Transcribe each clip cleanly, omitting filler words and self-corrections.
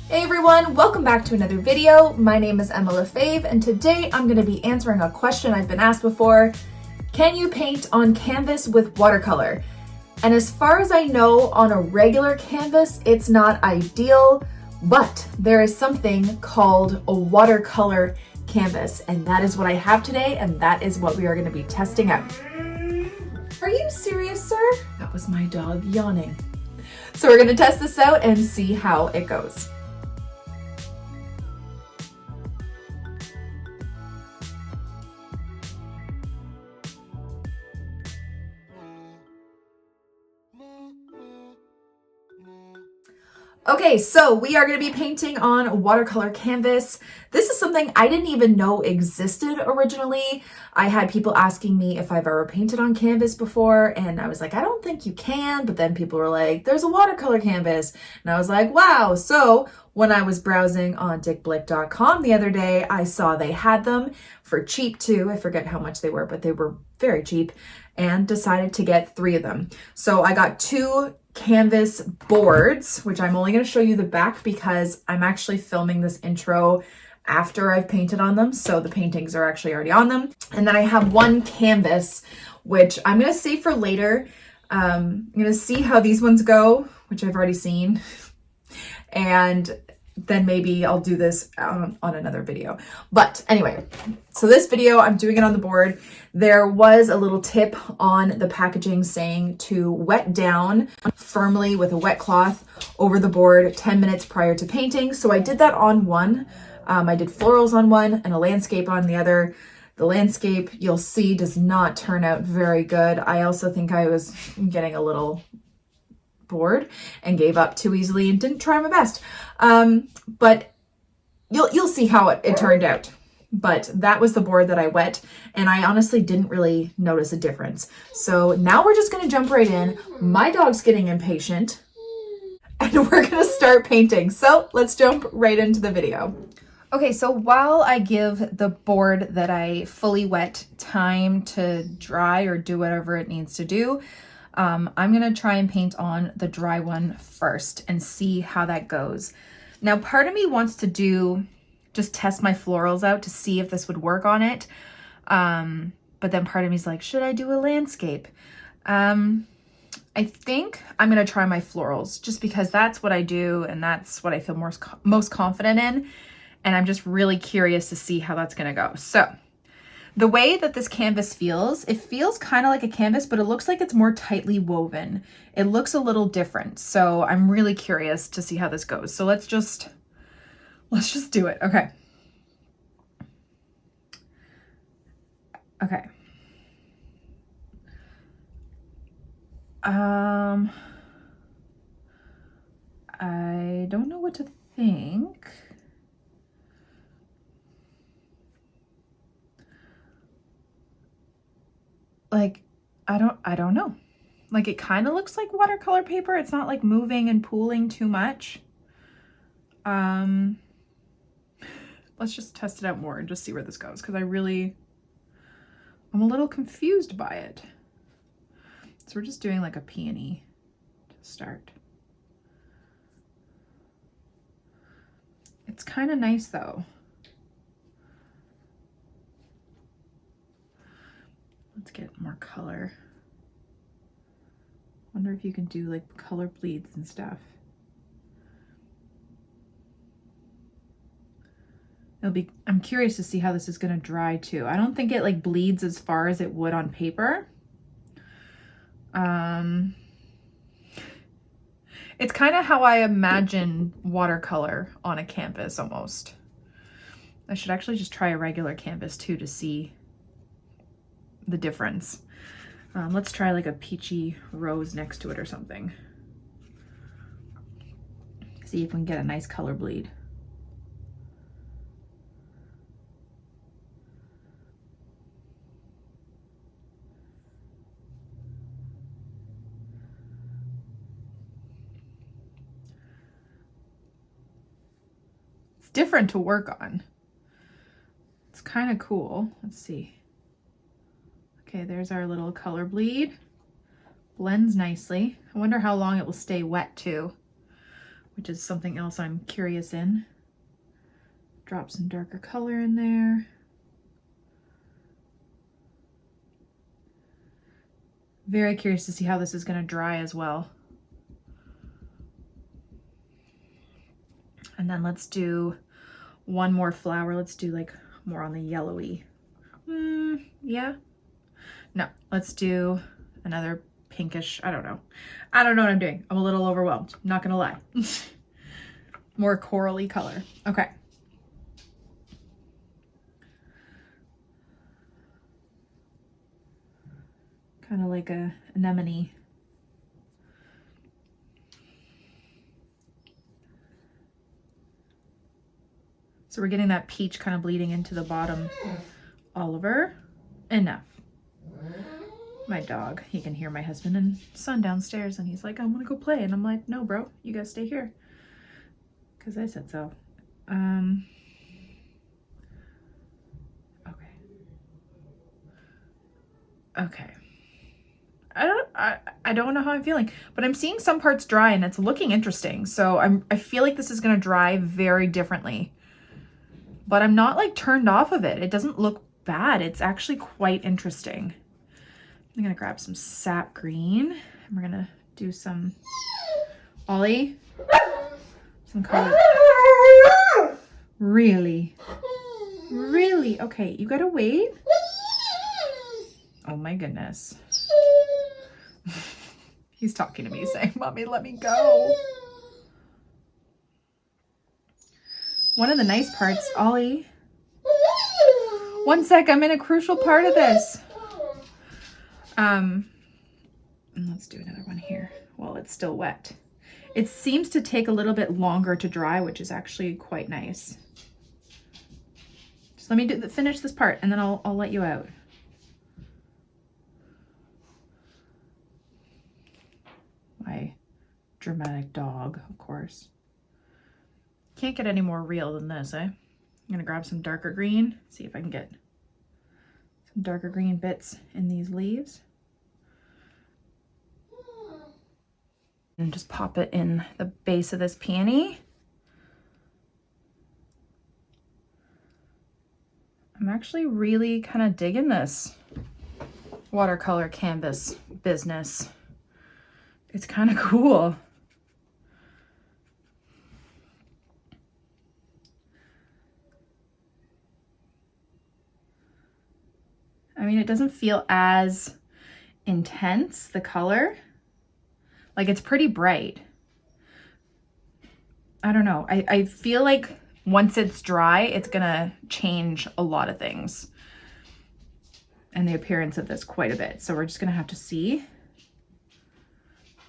Hey everyone, welcome back to another video. My name is Emma Lefebvre, and today I'm going to be answering a question I've been asked before. Can you paint on canvas with watercolor? And as far as I know, on a regular canvas, it's not ideal, but there is something called a watercolor canvas, and that is what I have today, and that is what we are going to be testing out. Are you serious, sir? That was my dog yawning. So we're going to test this out and see how it goes. Okay, so we are going to be painting on watercolor canvas. This is something I didn't even know existed originally. I had people asking me if I've ever painted on canvas before, and I was like, I don't think you can, but then people were like, there's a watercolor canvas, and I was like, wow. So when I was browsing on dickblick.com the other day, I saw they had them for cheap too. I forget how much they were, but they were very cheap, and decided to get 3 of them. So I got 2 canvas boards, which I'm only going to show you the back because I'm actually filming this intro after I've painted on them, so the paintings are actually already on them. And then I have 1 canvas, which I'm going to save for later. I'm going to see how these ones go, which I've already seen, and then maybe I'll do this on another video. But anyway, so this video, I'm doing it on the board. There was a little tip on the packaging saying to wet down firmly with a wet cloth over the board 10 minutes prior to painting. So I did that on one. I did florals on one and a landscape on the other. The landscape, you'll see, does not turn out very good. I also think I was getting a little bored and gave up too easily and didn't try my best. But you'll see how it turned out. But that was the board that I wet, and I honestly didn't really notice a difference. So now we're just going to jump right in. My dog's getting impatient, and we're going to start painting. So let's jump right into the video. Okay, so while I give the board that I fully wet time to dry or do whatever it needs to do, I'm going to try and paint on the dry one first and see how that goes. Now, part of me wants to just test my florals out to see if this would work on it. But then part of me is like, should I do a landscape? I think I'm going to try my florals just because that's what I do and that's what I feel most confident in. And I'm just really curious to see how that's going to go. So the way that this canvas feels, it feels kind of like a canvas, but it looks like it's more tightly woven. It looks a little different. So I'm really curious to see how this goes. So let's just do it. Okay. Okay. I don't know what to think. Like, I don't know. Like, it kind of looks like watercolor paper. It's not like moving and pooling too much. Let's just test it out more and just see where this goes, because I'm a little confused by it. So we're just doing like a peony to start. It's kind of nice though. Let's get more color. Wonder if you can do like color bleeds and stuff. I'm curious to see how this is going to dry too. I don't think it like bleeds as far as it would on paper. It's kind of how I imagine watercolor on a canvas almost. I should actually just try a regular canvas too to see the difference. Let's try like a peachy rose next to it or something. See if we can get a nice color bleed. It's different to work on. It's kind of cool. Let's see. Okay, there's our little color bleed. Blends nicely. I wonder how long it will stay wet too, which is something else I'm curious in. Drop some darker color in there. Very curious to see how this is going to dry as well. And then let's do one more flower. Let's do like more on the yellowy. Yeah. No, let's do another pinkish. I don't know. I don't know what I'm doing. I'm a little overwhelmed. Not going to lie. More corally color. Okay. Kind of like a anemone. So we're getting that peach kind of bleeding into the bottom. Oliver, enough. My dog, he can hear my husband and son downstairs and he's like, I'm gonna go play. And I'm like, no, bro, you gotta stay here. Because I said so. Okay. Okay. I don't know how I'm feeling, but I'm seeing some parts dry and it's looking interesting. So I feel like this is gonna dry very differently. But I'm not like turned off of it. It doesn't look bad. It's actually quite interesting. I'm gonna grab some sap green and we're gonna do some Ollie, some color. Really? Really? Okay, you gotta wait. Oh my goodness. He's talking to me saying, Mommy, let me go. One of the nice parts, Ollie. One sec, I'm in a crucial part of this. And let's do another one here while it's still wet. It seems to take a little bit longer to dry, which is actually quite nice. Just let me finish this part and then I'll let you out. My dramatic dog, of course. Can't get any more real than this, eh? I'm gonna grab some darker green, see if I can get some darker green bits in these leaves. And just pop it in the base of this peony. I'm actually really kind of digging this watercolor canvas business. It's kind of cool. I mean, it doesn't feel as intense, the color. Like, it's pretty bright. I don't know. I feel like once it's dry, it's gonna change a lot of things and the appearance of this quite a bit. So we're just gonna have to see.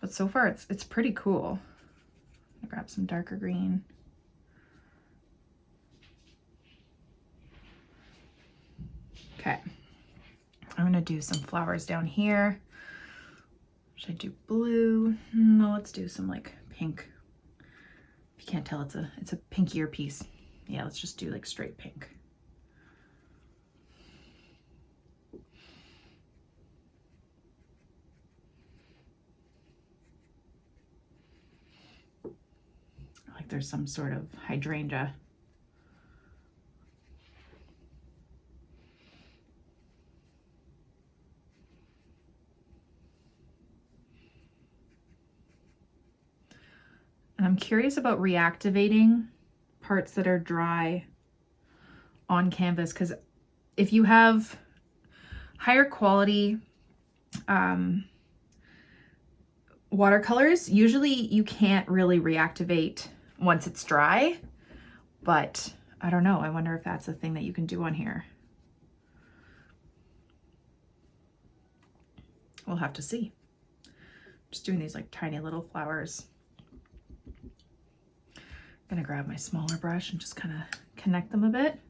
But so far, it's pretty cool. I'll grab some darker green. Okay. I'm gonna do some flowers down here. Should I do blue? No, let's do some like pink. If you can't tell, it's a pinkier piece. Yeah, let's just do like straight pink. Like there's some sort of hydrangea. And I'm curious about reactivating parts that are dry on canvas, because if you have higher quality watercolors, usually you can't really reactivate once it's dry, but I don't know. I wonder if that's a thing that you can do on here. We'll have to see. Just doing these like tiny little flowers. I'm gonna grab my smaller brush and just kind of connect them a bit.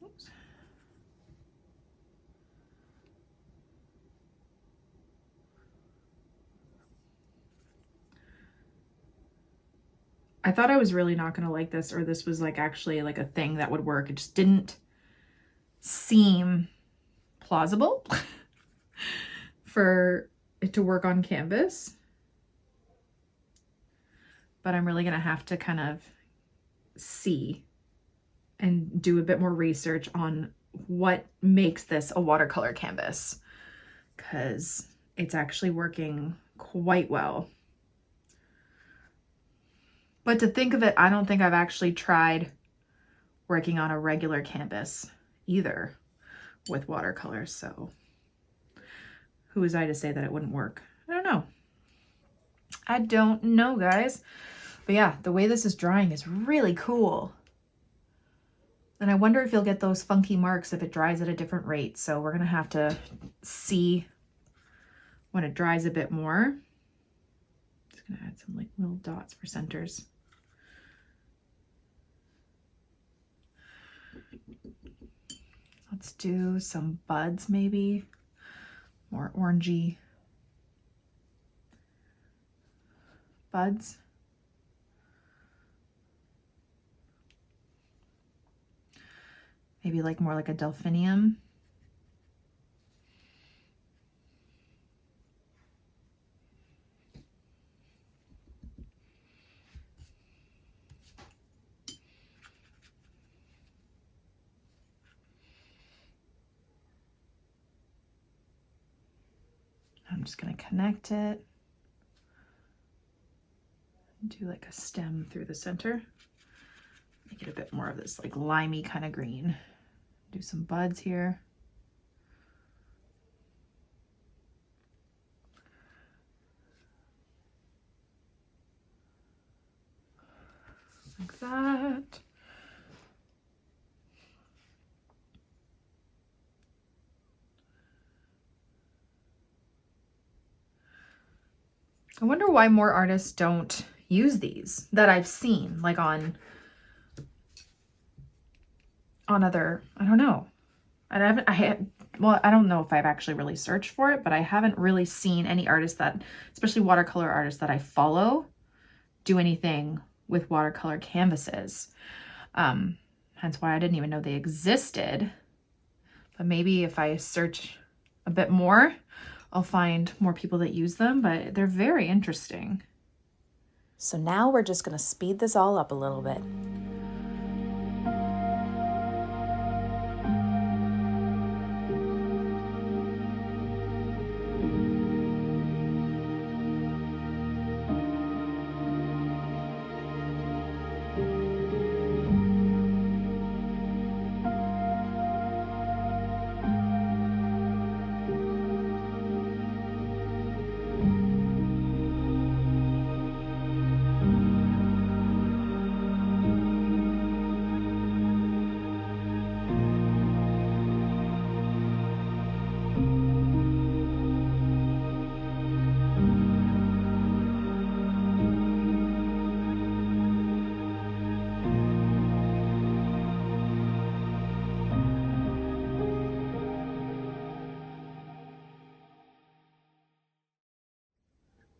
Oops. I thought I was really not gonna like this, or this was like actually like a thing that would work. It just didn't seem plausible for it to work on canvas. but I'm really gonna have to kind of see and do a bit more research on what makes this a watercolor canvas, because it's actually working quite well. But to think of it, I don't think I've actually tried working on a regular canvas either with watercolors, so who was I to say that it wouldn't work? I don't know. I don't know, guys. But yeah, the way this is drying is really cool. And I wonder if you'll get those funky marks if it dries at a different rate. So we're gonna have to see when it dries a bit more. Just gonna add some like little dots for centers. Let's do some buds maybe, more orangey buds. Maybe like more like a delphinium. I'm just gonna connect it. Do like a stem through the center. Make it a bit more of this like limey kind of green. Do some buds here. Like that. I wonder why more artists don't use these that I've seen, like on other, I don't know. Well, I don't know if I've actually really searched for it, but I haven't really seen any artists that, especially watercolor artists that I follow, do anything with watercolor canvases. Hence why I didn't even know they existed. But maybe if I search a bit more, I'll find more people that use them, but they're very interesting. So now we're just going to speed this all up a little bit.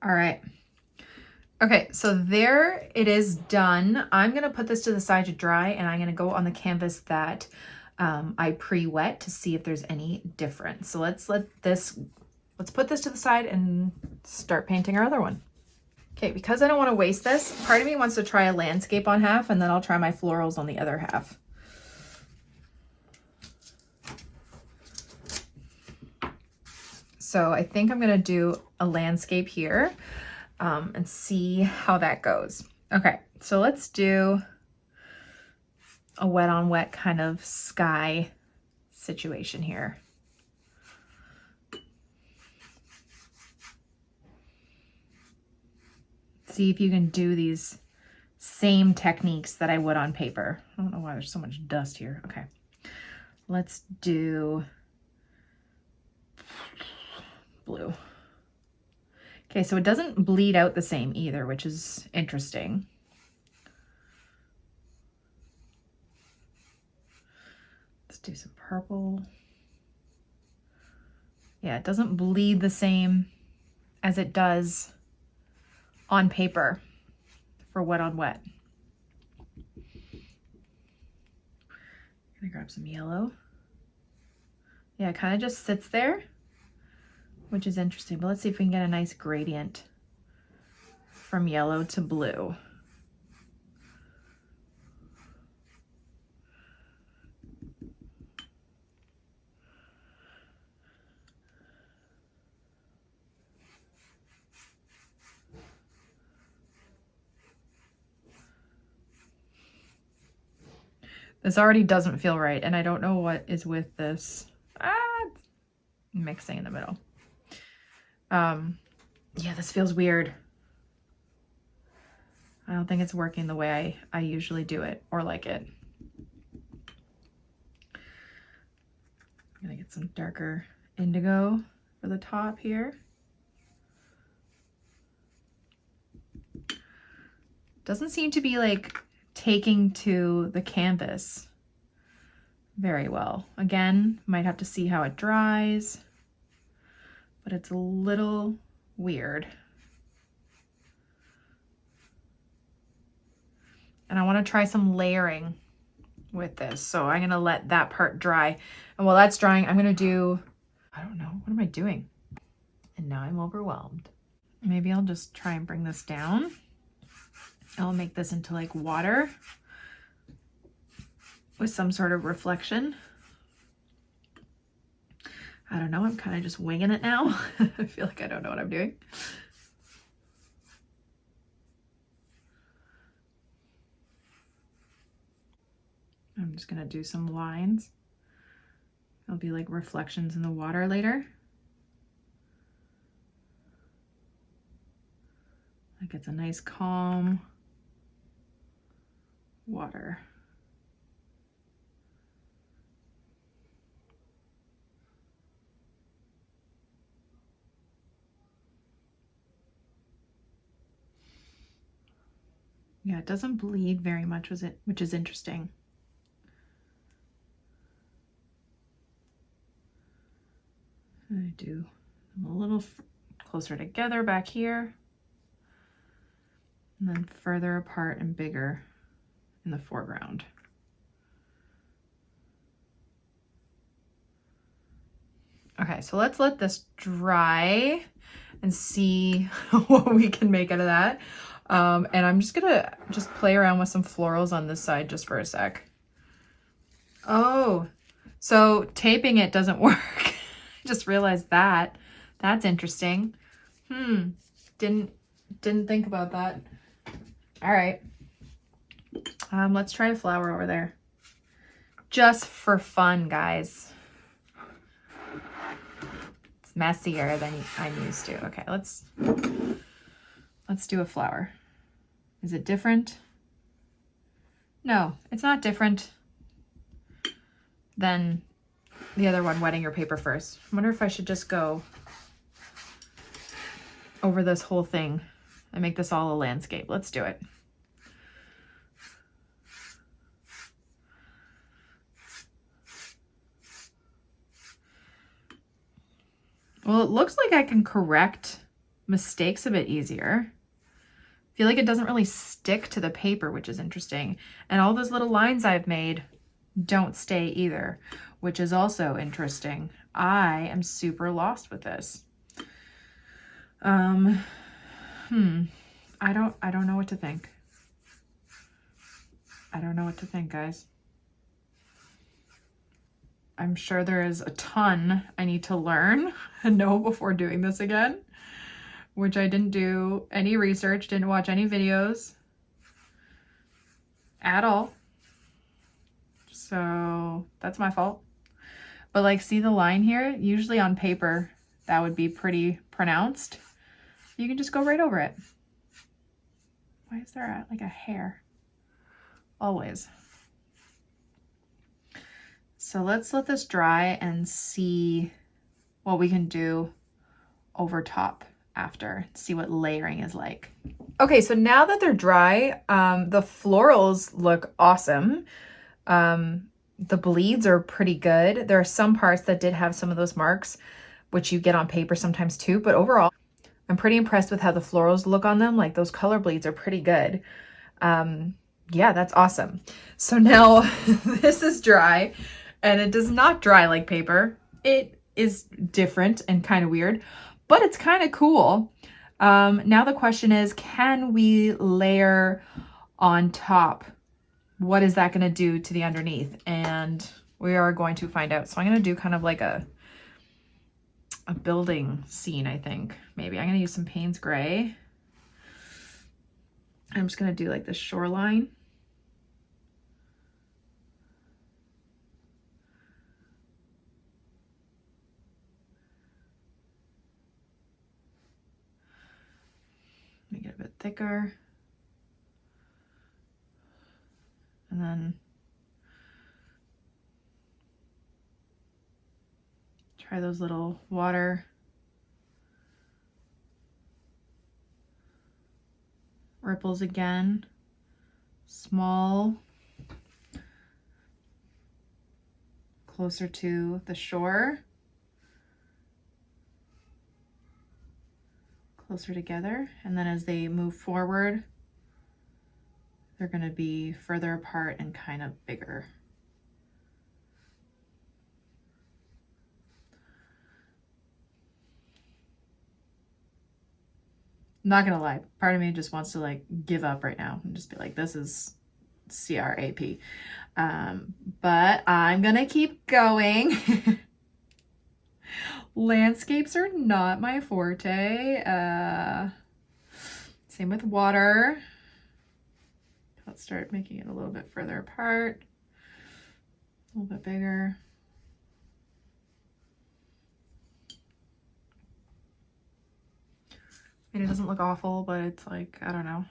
All right. Okay, so there it is done. I'm going to put this to the side to dry, and I'm going to go on the canvas that I pre-wet to see if there's any difference. So let's put this to the side and start painting our other one. Okay, because I don't want to waste this, part of me wants to try a landscape on half, and then I'll try my florals on the other half. So I think I'm going to do a landscape here and see how that goes. Okay, so let's do a wet on wet kind of sky situation here. See if you can do these same techniques that I would on paper. I don't know why there's so much dust here. Okay, let's do blue. Okay, so it doesn't bleed out the same either, which is interesting. Let's do some purple. Yeah, it doesn't bleed the same as it does on paper for wet on wet. I'm gonna grab some yellow. Yeah, it kind of just sits there, which is interesting, but let's see if we can get a nice gradient from yellow to blue. This already doesn't feel right, and I don't know what is with this mixing in the middle. Yeah, this feels weird. I don't think it's working the way I usually do it or like it. I'm gonna get some darker indigo for the top here. Doesn't seem to be like taking to the canvas very well. Again, might have to see how it dries, but it's a little weird. And I want to try some layering with this. So I'm going to let that part dry. And while that's drying, I'm going to do, I don't know, what am I doing? And now I'm overwhelmed. Maybe I'll just try and bring this down. I'll make this into like water with some sort of reflection. I don't know, I'm kind of just winging it now. I feel like I don't know what I'm doing. I'm just gonna do some lines. It'll be like reflections in the water later. Like it's a nice calm water. Yeah, it doesn't bleed very much, which is interesting. I do them a little closer together back here, and then further apart and bigger in the foreground. Okay, so let's let this dry and see what we can make out of that. And I'm just gonna play around with some florals on this side just for a sec. Oh, so taping it doesn't work. I just realized that. That's interesting. Didn't think about that. All right. Let's try a flower over there. Just for fun, guys. It's messier than I'm used to. Okay, let's do a flower. Is it different? No, it's not different than the other one, wetting your paper first. I wonder if I should just go over this whole thing and make this all a landscape. Let's do it. Well, it looks like I can correct mistakes a bit easier. I feel like it doesn't really stick to the paper, which is interesting. And all those little lines I've made don't stay either, which is also interesting. I am super lost with this. I don't know what to think. I don't know what to think, guys. I'm sure there is a ton I need to learn and know before doing this again, which I didn't do any research, didn't watch any videos at all. So that's my fault. But like, see the line here? Usually on paper, that would be pretty pronounced. You can just go right over it. Why is there like a hair? Always. So let's let this dry and see what we can do over top after, see what layering is like. Okay, so now that they're dry, the florals look awesome. The bleeds are pretty good. There are some parts that did have some of those marks, which you get on paper sometimes too, but overall, I'm pretty impressed with how the florals look on them. Like those color bleeds are pretty good. Yeah, that's awesome. So now this is dry. And it does not dry like paper. It is different and kind of weird, but it's kind of cool. Now the question is, can we layer on top? What is that going to do to the underneath? And we are going to find out. So I'm going to do kind of like a building scene, I think. Maybe I'm going to use some Payne's Gray. I'm just going to do like the shoreline. thicker. And then try those little water ripples again. Small, closer to the shore, closer together, and then as they move forward, they're going to be further apart and kind of bigger. Not gonna lie, part of me just wants to like give up right now and just be like, this is crap. But I'm gonna keep going. Landscapes are not my forte. Same with water. Let's start making it a little bit further apart, a little bit bigger. And it doesn't look awful, but it's like, I don't know.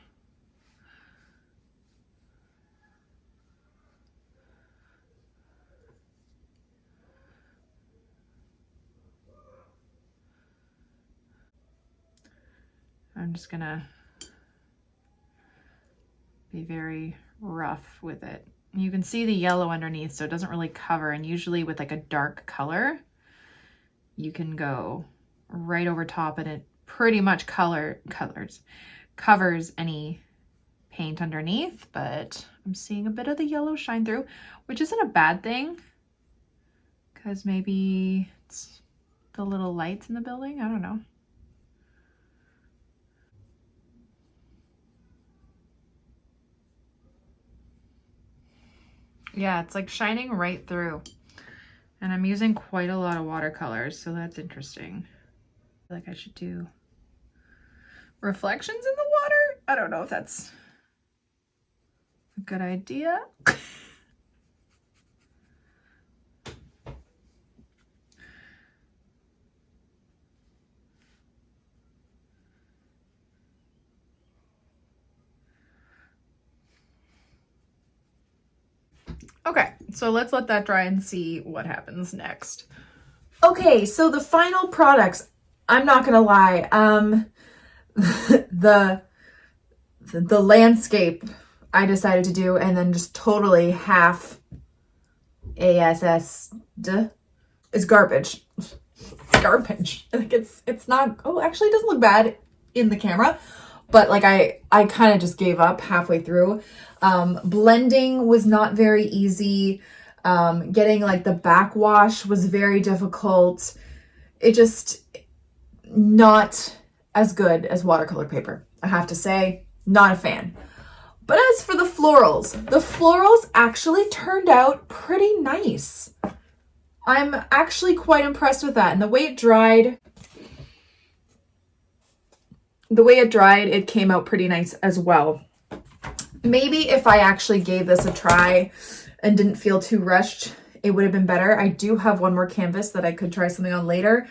I'm just gonna be very rough with it. You can see the yellow underneath, so it doesn't really cover. And usually with like a dark color, you can go right over top and it pretty much covers any paint underneath, but I'm seeing a bit of the yellow shine through, which isn't a bad thing because maybe it's the little lights in the building. I don't know. Yeah, it's like shining right through. And I'm using quite a lot of watercolors, so that's interesting. I feel like I should do reflections in the water. I don't know if that's a good idea. Okay, so let's let that dry and see what happens next. Okay, so the final products, I'm not gonna lie, the landscape I decided to do, and then just totally half is garbage. It's garbage. Like it's not, oh, actually it doesn't look bad in the camera, but like I kind of just gave up halfway through. Blending was not very easy. Getting like the backwash was very difficult. It just not as good as watercolor paper, I have to say. Not a fan. But as for the florals actually turned out pretty nice. I'm actually quite impressed with that. And the way it dried, it came out pretty nice as well. Maybe if I actually gave this a try and didn't feel too rushed, it would have been better. I do have one more canvas that I could try something on later.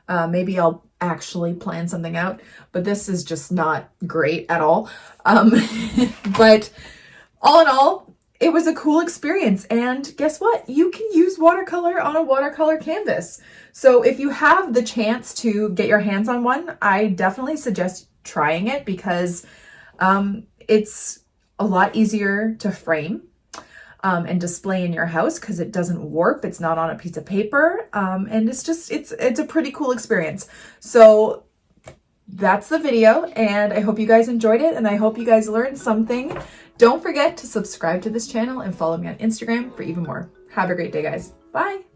Maybe I'll actually plan something out, but this is just not great at all. But all in all, it was a cool experience. And guess what? You can use watercolor on a watercolor canvas. So if you have the chance to get your hands on one, I definitely suggest trying it because it's a lot easier to frame and display in your house because it doesn't warp. It's not on a piece of paper. And it's a pretty cool experience. So that's the video, and I hope you guys enjoyed it, and I hope you guys learned something. Don't forget to subscribe to this channel and follow me on Instagram for even more. Have a great day, guys. Bye.